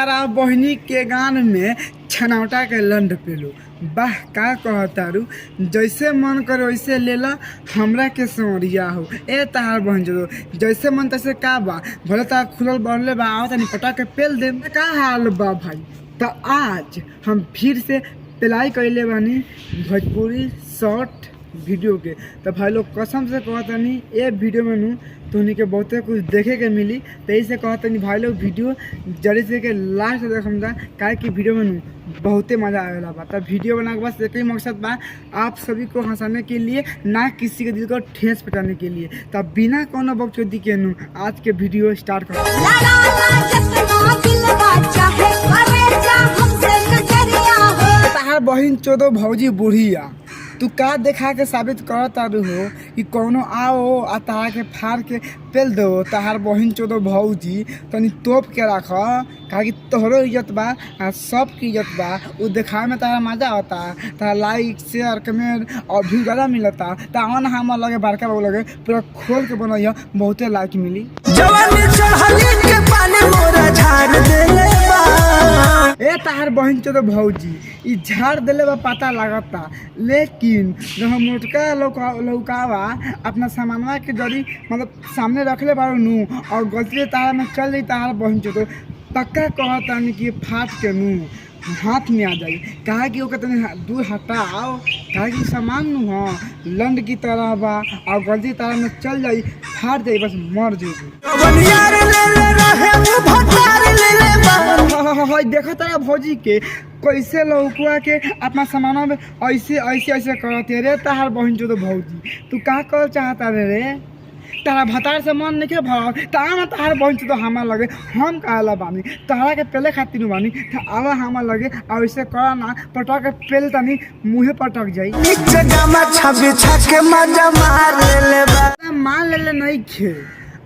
तारा बहनी के गान में छनौटा के लंड पेलो। वाह का कहतारू, जैसे मन करे वैसे लेला, हमरा के समरिया हो। ए तार बहन जो जैसे मन तैसे का बा, भले तार खुलल बढ़ले बा, आओ तनी पटा के पेल दे। का हाल बा भाई? तो आज हम फिर से प्लाई कैले बानी भोजपुरी शॉर्ट वीडियो के। तो भाई लोग कसम से कहतनी ये वीडियो में नू तुहनी के बहुते कुछ देखे के मिली। तो ऐसे कहतनी भाई लोग वीडियो जल्दी से के लास्ट देखम जा, काहे कि वीडियो में नू बहुते मज़ा आएगा बा। तो वीडियो बनाने के बस एक ही मकसद बा, आप सभी को हंसाने के लिए, ना किसी के दिल को ठेस पटाने के लिए। तो बिना कोनो बकचोदी के नू आज के वीडियो स्टार्ट कर। तार बहिन चोदो भौजी बुढ़िया, तू का देखा के साबित कर तारू हो कि कौनो आओ आ तारा के फाड़ के पेल दो। तार बहिन चोदो भौजी तनी तोप के रख, कहा कि तोहरो इज्जत बा आ सबकी इज्जत बा। वो दिखावे में तारा मजा आता, तारा लाइक शेयर कमेंट और व्यू ज़्यादा मिलता। तावन हम लगे बड़का बाबू लगे पूरा खोल के बनैया, बहुते लाइक मिली। ए तार बहन चोदो भौजी ई झाड़ दिले बा पता लगता, लेकिन जब हम मोटका लौकावा अपना सामानवा के जरी मतलब सामने रखले बारू नू और गलती से तारा में चल जाई, तार बहन चोदो पक्का कहता कि फाट के नू हाथ में आ जाई। कहा कि ओके तनी दूर हटाओ, कहा कि सामान नू हो लंड की तरह बा और गलती तारा में चल जाई, फाट जाई, बस मर जाई। देखो तारा भौजी के कैसे लौकुआ के अपना सामानों में ऐसे ऐसे ऐसे करते रे। तार बहन जो तो भौजी तू का कर चाहता रे? तारा भतार से मन नहीं के भाव तारा तार बहन तो हमारा लगे हम कहला बानी, तारा के पहले खातिर बानी आवा हमारा लगे और ऐसे करा ना पटक के पेल तनी मुँहे पटक जाई। मान ले नहीं खे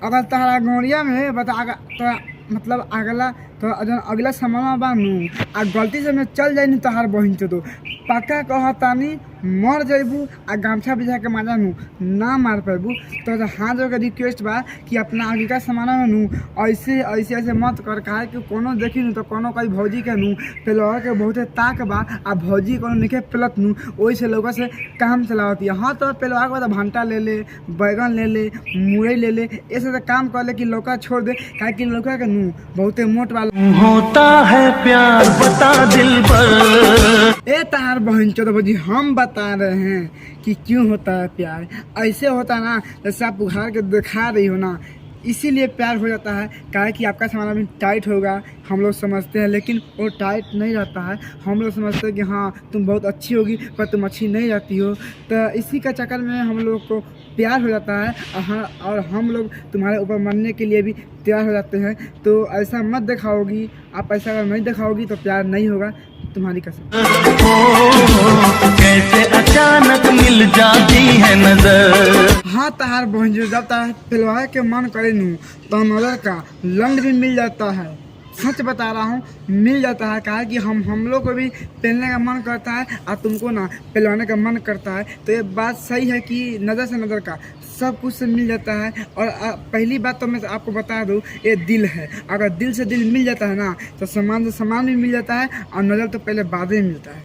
अगर तारा गौरिया में बता तो मतलब अगला तो अगला सामान बानू आ गलती से मैं चल जाई तहार बहिन तो पक्का कहतानी मर जैबू आ गमछा बिछा के मजा नू ना मार पैबू। तो हाथ जोड़ के रिक्वेस्ट बा कि अपना आगे का सामान में नू ऐसे ऐसे ऐसे मत कर, कहा कि कोनो देखी नू तो कोनो कई भौजी के नू पेलवा के बहुते ताक बा आ भौजी कोनो निके पेलत नू वही से लोग से काम चलावती है। हाँ तो पेलवा के बाद भंटा ले ले, बैगन ले ले, मुरई ले ले, ऐसे तो काम कर ले कि लौका छोड़ दे, कहा कि लौका के नू बहुते मोट वाला होता है प्यार बता दिल पर। ए तार बहन चोदो भौजी हम बता रहे हैं कि क्यों होता है प्यार। ऐसे होता ना जैसे आप उघार के दिखा रही हो ना, इसीलिए प्यार हो जाता है। कहा कि आपका सामान अभी टाइट होगा हम लोग समझते हैं, लेकिन वो टाइट नहीं रहता है। हम लोग समझते हैं कि हाँ तुम बहुत अच्छी होगी, पर तुम अच्छी नहीं रहती हो। तो इसी का चक्कर में हम लोग को प्यार हो जाता है। हाँ, और हम लोग तुम्हारे ऊपर मरने के लिए भी तैयार हो जाते हैं। तो ऐसा मत दिखाओगी, आप ऐसा अगर नहीं दिखाओगी तो प्यार नहीं होगा, तुम्हारी कसम। कैसे अचानक मिल जाती है नजर। हाँ तार बहन जो जब तार पिलवाए के मन करे नू तो नजर का लंड भी मिल जाता है। सच बता रहा हूँ, मिल जाता है। कहा कि हम लोग को भी पहनने का मन करता है और तुमको ना पहलवाने का मन करता है। तो ये बात सही है कि नज़र से नज़र का सब कुछ से मिल जाता है। और पहली बात तो मैं आपको बता दूँ, ये दिल है। अगर दिल से दिल मिल जाता है ना तो सामान से सामान भी मिल जाता है और नज़र तो पहले बाद में मिलता है।